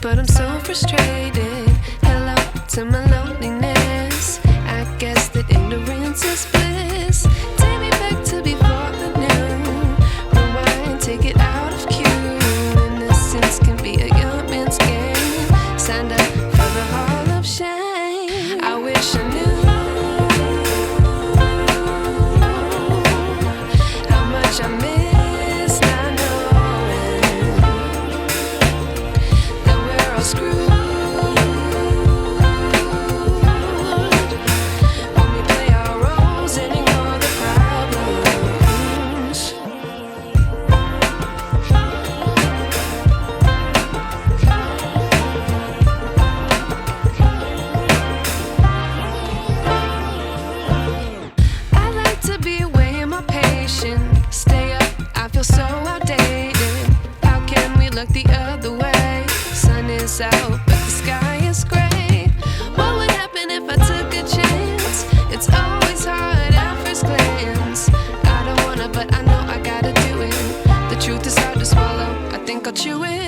but I'm so frustrated. Hello to my loneliness. I guess that ignorance is bliss. Take me back to before I knew. Rewind, take it out of cue. Innocence can be a young man's game. Signed up for the hall of shame. I wish I knew how much I miss not knowing that we're all screwed when we play our roles and ignore the problems. I like to be away in my patience. Stay up, I feel so outdated. How can we look the other way? Sun is out, but the sky is gray. What would happen if I took a chance? It's always hard at first glance. I don't wanna, but I know I gotta do it. The truth is hard to swallow, I think I'll chew it.